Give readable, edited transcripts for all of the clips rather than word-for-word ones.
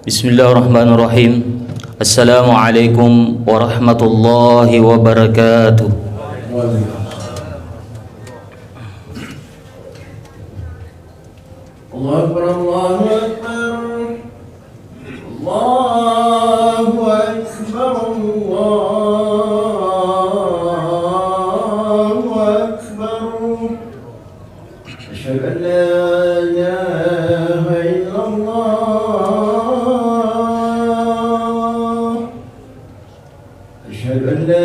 Bismillahirrahmanirrahim. Assalamualaikum warahmatullahi wabarakatuh. Allahu Akbar, Allahu Akbar, Allahu Akbar, Allahu Akbar. Asyhadu an la ilaha illallah. Asyhadu an la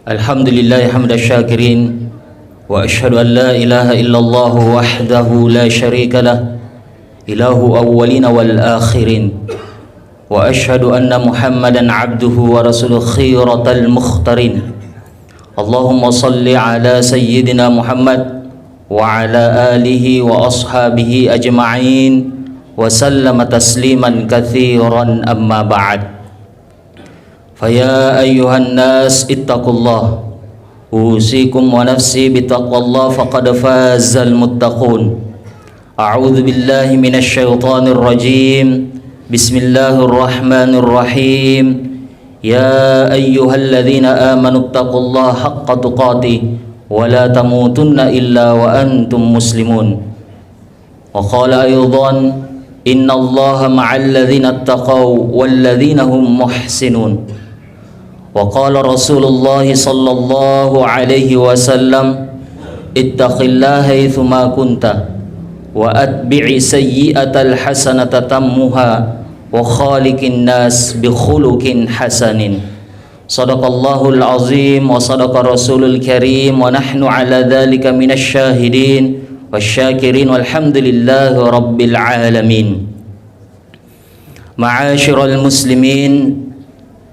Alhamdulillah hamda syakirin wa asyhadu an la ilaha illallah wahdahu la syarika lah ilahu awwalina wal akhirin wa asyhadu anna Muhammadan abduhu wa rasuluh khiratal mukhtarin. Allahumma salli ala sayyidina Muhammad wa ala alihi wa ashabihi ajma'in wa sallama tasliman katsiran amma ba'd. Faya ayyuhan nas ittaqullah usikum wa nafsi bittaqwallah faqad fazal muttaqun. A'udzu billahi minasy syaithanir rajim. Bismillahirrahmanirrahim. Ya ayyuhalladzina amanu ittaqullaha haqqa tuqatih wa la tamutunna illa wa antum muslimun. Wa qala aydan innallaha ma'al ladzina ittaqaw wal ladzina hum muhsinun. وقال رسول الله صلى الله عليه وسلم اتق الله حيثما كنت وأتبع سيئة الحسنة تمها وخالق الناس بخلق حسن. صدق الله العظيم وصدق رسول الكريم ونحن على ذلك من الشاهدين والشاكرين والحمد لله رب العالمين. معاشر المسلمين,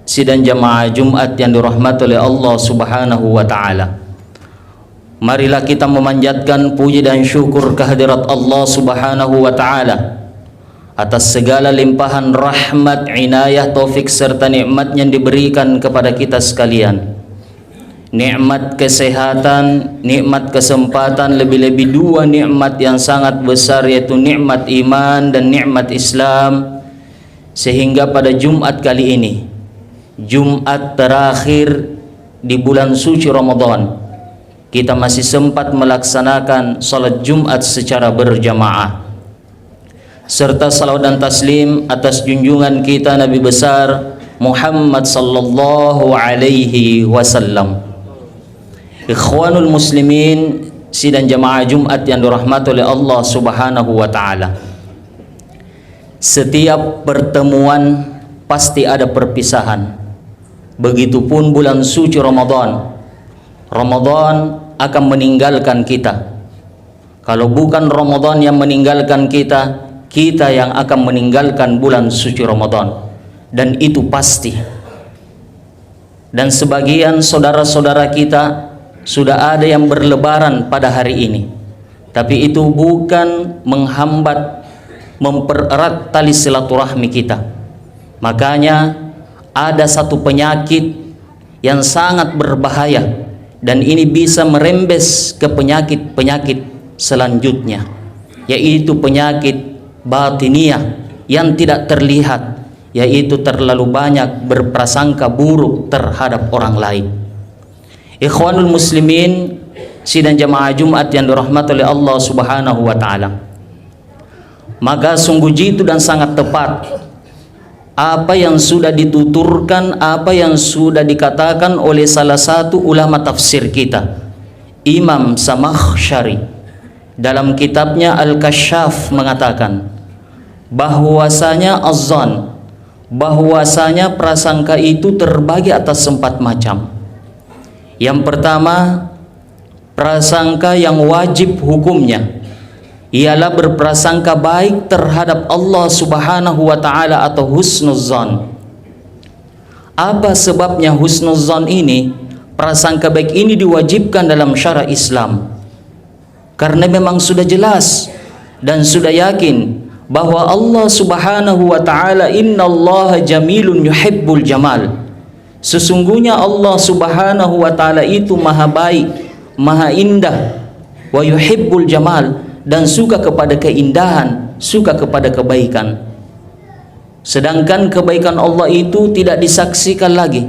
sidang jamaah Jumat yang dirahmati oleh Allah Subhanahu wa taala. Marilah kita memanjatkan puji dan syukur kehadirat Allah Subhanahu wa taala atas segala limpahan rahmat, inayah, taufik serta nikmat yang diberikan kepada kita sekalian. Nikmat kesehatan, nikmat kesempatan, lebih-lebih dua nikmat yang sangat besar, yaitu nikmat iman dan nikmat Islam. Sehingga pada Jumat kali ini, Jumat terakhir di bulan suci Ramadan, kita masih sempat melaksanakan salat Jumat secara berjamaah, serta salawat dan taslim atas junjungan kita Nabi besar Muhammad sallallahu alaihi wasallam. Ikhwanul muslimin, sidang jamaah Jumat yang dirahmati oleh Allah Subhanahu wa taala. Setiap pertemuan pasti ada perpisahan. Begitupun bulan suci Ramadan. Ramadan akan meninggalkan kita. Kalau bukan Ramadan yang meninggalkan kita, kita yang akan meninggalkan bulan suci Ramadan. Dan itu pasti. Dan sebagian saudara-saudara kita sudah ada yang berlebaran pada hari ini, tapi itu bukan menghambat, mempererat tali silaturahmi kita. Makanya ada satu penyakit yang sangat berbahaya, dan ini bisa merembes ke penyakit-penyakit selanjutnya, yaitu penyakit batiniyah yang tidak terlihat, yaitu terlalu banyak berprasangka buruk terhadap orang lain. Ikhwanul muslimin, sidang jamaah Jumat yang dirahmati oleh Allah Subhanahu wa taala. Maka sungguh jitu dan sangat tepat apa yang sudah dituturkan, apa yang sudah dikatakan oleh salah satu ulama tafsir kita, Imam Samakhsyari, dalam kitabnya Al-Kasyaf mengatakan bahwasanya azan, bahwasanya prasangka itu terbagi atas 4 macam. Yang pertama, prasangka yang wajib hukumnya ialah berprasangka baik terhadap Allah Subhanahu wa taala atau husnuzan. Apa sebabnya husnuzan ini? Prasangka baik ini diwajibkan dalam syara Islam. Karena memang sudah jelas dan sudah yakin bahwa Allah Subhanahu wa taala, innallaha jamilun yuhibbul jamal. Sesungguhnya Allah Subhanahu wa taala itu maha baik, maha indah, wa yuhibbul jamal, dan suka kepada keindahan, suka kepada kebaikan. Sedangkan kebaikan Allah itu tidak disaksikan lagi,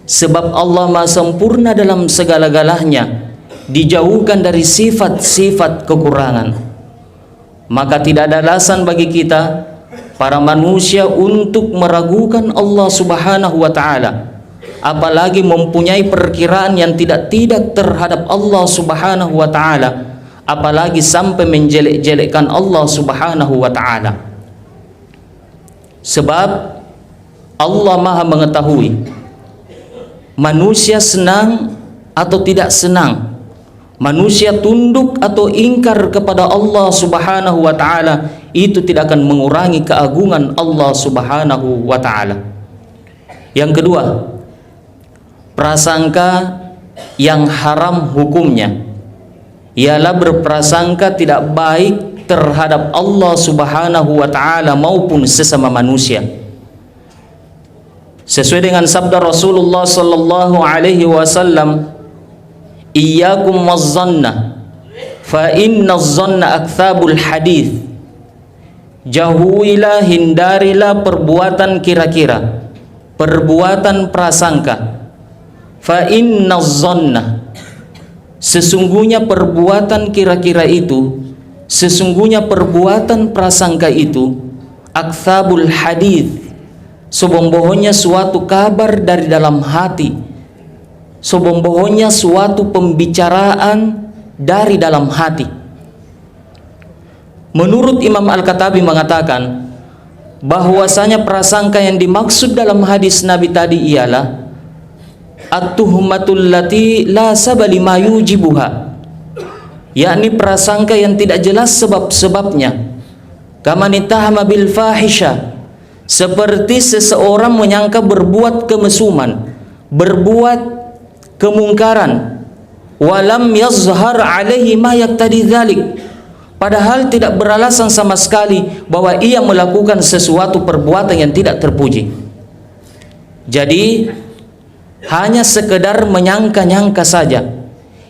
sebab Allah maha sempurna dalam segala-galanya, dijauhkan dari sifat-sifat kekurangan. Maka tidak ada alasan bagi kita para manusia untuk meragukan Allah Subhanahu wa taala, apalagi mempunyai perkiraan yang tidak terhadap Allah Subhanahu wa taala, apalagi sampai menjelek-jelekkan Allah Subhanahu wa taala. Sebab Allah Maha mengetahui manusia senang atau tidak senang, manusia tunduk atau ingkar kepada Allah Subhanahu wa taala, itu tidak akan mengurangi keagungan Allah Subhanahu wa taala. Yang kedua, prasangka yang haram hukumnya ialah berprasangka tidak baik terhadap Allah Subhanahu wa taala maupun sesama manusia. Sesuai dengan sabda Rasulullah sallallahu alaihi wasallam, iyyakum wazzanna fa inna zanna aktsabul hadits. Jauhilah, hindarilah perbuatan kira-kira, perbuatan prasangka. Fa inna zanna, sesungguhnya perbuatan kira-kira itu, sesungguhnya perbuatan prasangka itu, aktsabul hadits, sebombohnya suatu kabar dari dalam hati, sebombohnya suatu pembicaraan dari dalam hati. Menurut Imam Al-Khattabi mengatakan bahwasanya prasangka yang dimaksud dalam hadis Nabi tadi ialah at-tuhmatul lati la sabali ma yujibuha, yakni prasangka yang tidak jelas sebab-sebabnya. Kamanitahma bil fahisha, seperti seseorang menyangka berbuat kemesuman, berbuat kemungkaran, walam yazhar alaihi ma yaqtadi dzalik, padahal tidak beralasan sama sekali bahwa ia melakukan sesuatu perbuatan yang tidak terpuji. Jadi hanya sekedar menyangka-nyangka saja,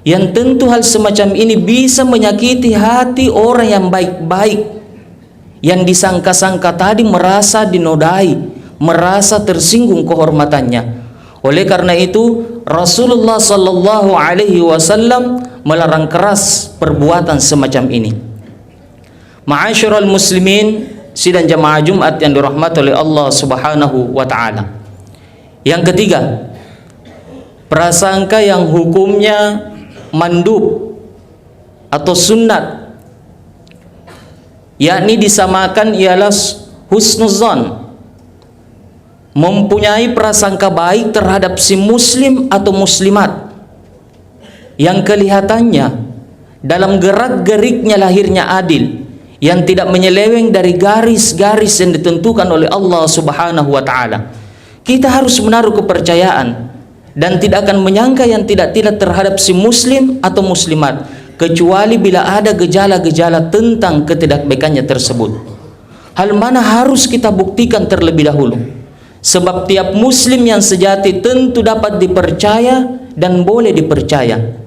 yang tentu hal semacam ini bisa menyakiti hati orang yang baik-baik, yang disangka-sangka tadi merasa dinodai, merasa tersinggung kehormatannya. Oleh karena itu Rasulullah sallallahu alaihi wasallam melarang keras perbuatan semacam ini. Ma'asyiral muslimin, sidang jamaah Jumat yang dirahmati oleh Allah Subhanahu wa taala. Yang ketiga, prasangka yang hukumnya mandub atau sunnat, yakni disamakan ialah husnuzan, mempunyai prasangka baik terhadap si muslim atau muslimat yang kelihatannya dalam gerak-geriknya lahirnya adil, yang tidak menyeleweng dari garis-garis yang ditentukan oleh Allah Subhanahu wa taala. Kita harus menaruh kepercayaan dan tidak akan menyangka yang tidak-tidak terhadap si muslim atau muslimat, kecuali bila ada gejala-gejala tentang ketidakbaikannya tersebut. Hal mana harus kita buktikan terlebih dahulu, sebab tiap muslim yang sejati tentu dapat dipercaya dan boleh dipercaya.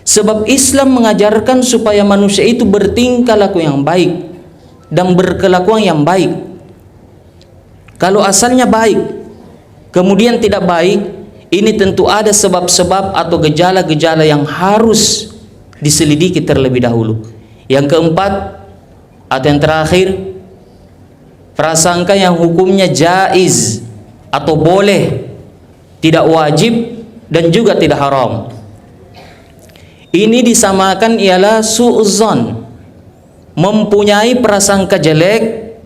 Sebab Islam mengajarkan supaya manusia itu bertingkah laku yang baik dan berkelakuan yang baik. Kalau asalnya baik, kemudian tidak baik, ini tentu ada sebab-sebab atau gejala-gejala yang harus diselidiki terlebih dahulu. Yang keempat atau yang terakhir, prasangka yang hukumnya jaiz atau boleh, tidak wajib dan juga tidak haram. Ini disamakan ialah su'zon, mempunyai prasangka jelek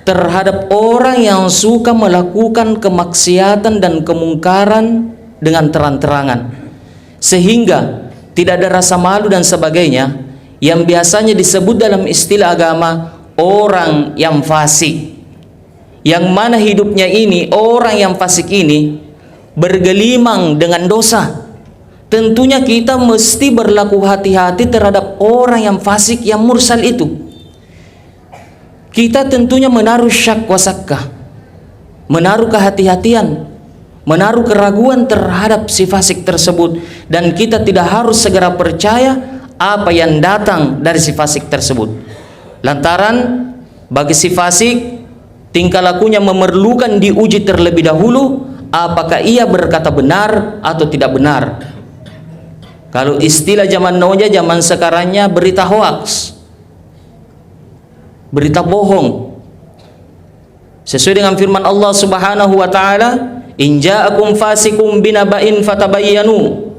terhadap orang yang suka melakukan kemaksiatan dan kemungkaran dengan terang-terangan, sehingga tidak ada rasa malu dan sebagainya, yang biasanya disebut dalam istilah agama orang yang fasik, yang mana hidupnya ini orang yang fasik ini bergelimang dengan dosa. Tentunya kita mesti berlaku hati-hati terhadap orang yang fasik, yang mursal itu. Kita tentunya menaruh syak wasakkah, menaruh kehati-hatian, menaruh keraguan terhadap si fasik tersebut, dan kita tidak harus segera percaya apa yang datang dari si fasik tersebut. Lantaran bagi si fasik, tingkah lakunya memerlukan diuji terlebih dahulu apakah ia berkata benar atau tidak benar. Kalau istilah zaman now, zaman sekarangnya berita hoax, berita bohong. Sesuai dengan firman Allah Subhanahu wa taala, "In ja'akum fasikum binaba'in fatabayyanu."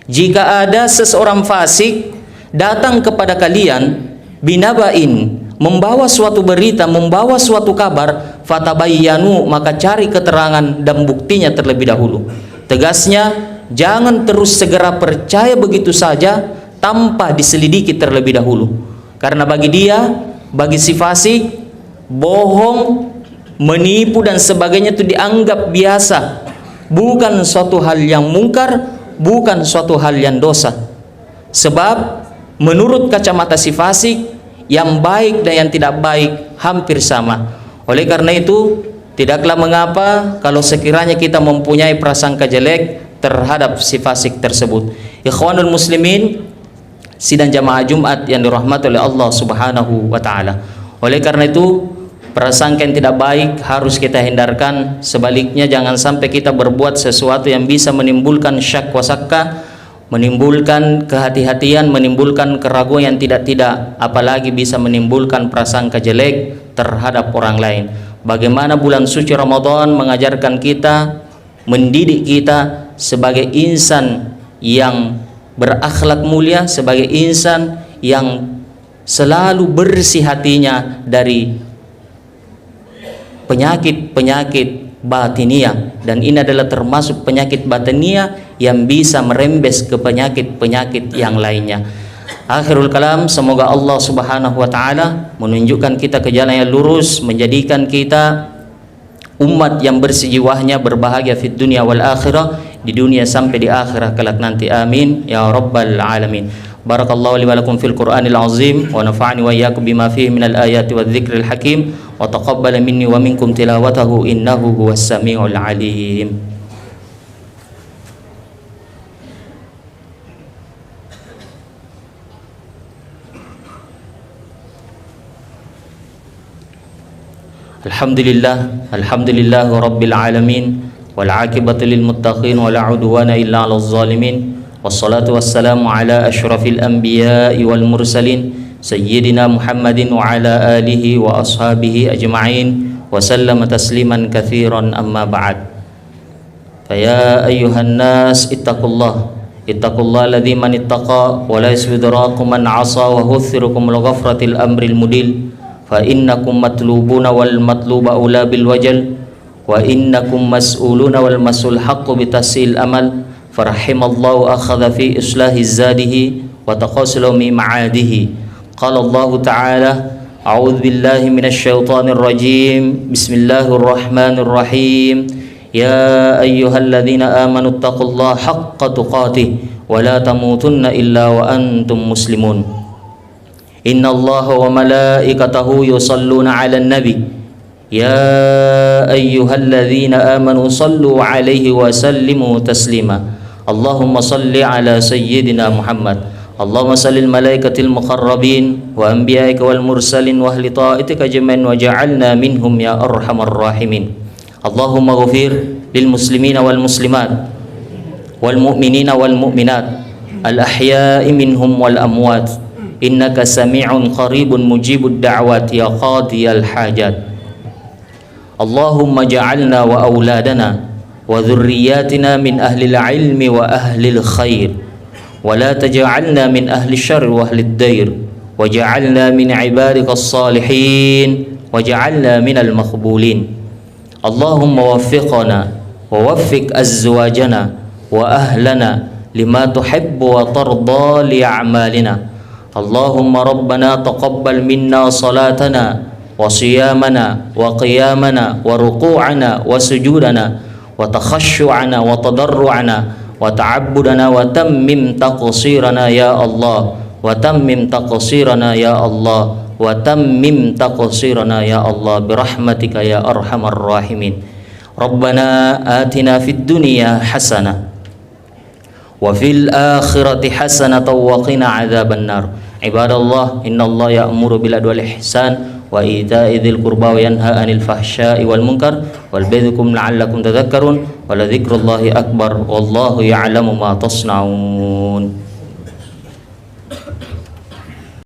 Jika ada seseorang fasik datang kepada kalian, binaba'in, membawa suatu berita, membawa suatu kabar, fatabayyanu, maka cari keterangan dan buktinya terlebih dahulu. Tegasnya, jangan terus segera percaya begitu saja tanpa diselidiki terlebih dahulu. Karena bagi dia, bagi si fasik, bohong, menipu dan sebagainya itu dianggap biasa, bukan suatu hal yang mungkar, bukan suatu hal yang dosa. Sebab menurut kacamata si fasik, yang baik dan yang tidak baik hampir sama. Oleh karena itu, tidaklah mengapa kalau sekiranya kita mempunyai prasangka jelek terhadap si fasik tersebut. Ikhwanul muslimin, sidang jamaah Jumat yang dirahmati oleh Allah Subhanahu wa taala. Oleh karena itu, prasangka yang tidak baik harus kita hindarkan. Sebaliknya, jangan sampai kita berbuat sesuatu yang bisa menimbulkan syak wasakka, menimbulkan kehati-hatian, menimbulkan keraguan yang tidak-tidak, apalagi bisa menimbulkan prasangka jelek terhadap orang lain. Bagaimana bulan suci Ramadan mengajarkan kita, mendidik kita sebagai insan yang berakhlak mulia, sebagai insan yang selalu bersih hatinya dari penyakit-penyakit batiniah, dan ini adalah termasuk penyakit batiniah yang bisa merembes ke penyakit-penyakit yang lainnya. Akhirul kalam, semoga Allah Subhanahu wa taala menunjukkan kita ke jalan yang lurus, menjadikan kita umat yang bersih jiwanya, berbahagia fid dunia wal akhirah, di dunia sampai di akhirat kelak nanti. Amin ya rabbal alamin. Barakallahu li wa lakum fil Qur'anil azim, wa nafa'ani wa iyyakum bima fihi minal ayati wadh-dhikril hakim, wa taqabbala minni wa minkum tilawatahu innahu huwas samiul alim. Alhamdulillah rabbil alamin, wal aqibatu lil muttaqin, wa la udwana illa 'alal zalimin. Wassalatu wassalamu ala asyrafil anbiya'i wal mursalin, sayyidina Muhammadin wa ala alihi wa ashabihi ajma'in, wa sallama tasliman katsiran, amma ba'd. فيا أيها الناس اتقوا الله الذي من اتقى ولا يسبدراكم من عصى وهثركم لغفرة الأمر المدل فإنكم مطلوبون والمطلوب أولى بالوجل وإنكم مسؤولون والمسؤول حق بتسهيل الأمل فرحم الله أخذ في إصلاح زاده وتقاصل من معاده قال الله تعالى أعوذ بالله من الشيطان الرجيم بسم الله الرحمن الرحيم يا أيها الذين آمنوا اتقوا الله حق تقاته ولا تموتن إلا وأنتم مسلمون إن الله وملائكته يصلون على النبي يا أيها الذين آمنوا صلوا عليه وسلموا تسليما اللهم صل على سيدنا محمد اللهم صل الملائكة المقربين وأنبيائك والمرسلين وأهل طاعتك جميعا وجعلنا منهم يا أرحم الراحمين اللهم اغفر للمسلمين والمسلمات والمؤمنين والمؤمنات الأحياء منهم والأموات إنك سميع قريب مجيب الدعوات يا قاضي الحاجات اللهم اجعلنا وأولادنا وذرياتنا من أهل العلم وأهل الخير ولا تجعلنا من أهل الشر وأهل الدير وجعلنا من عبادك الصالحين وجعلنا من المقبولين اللهم وفقنا ووفق أزواجنا وأهلنا لما تحب وترضى لأعمالنا اللهم ربنا تقبل منا صلاتنا وصيامنا وقيامنا وركوعنا وسجودنا وتخشعنا وتضرعنا وتعبدنا وتمم تقصيرنا يا الله وتمم تقصيرنا يا الله وتمم تقصيرنا يا الله برحمتك يا أرحم الراحمين ربنا آتنا في الدنيا حسنة وفي الآخرة حسنة وقنا عذاب النار عباد الله إن الله يأمر بالعدل والإحسان وإيتاء ذي القربى وينهى عن الفحشاء والمنكر والبغي لعلكم تذكرون ولذكر الله أكبر والله يعلم ما تصنعون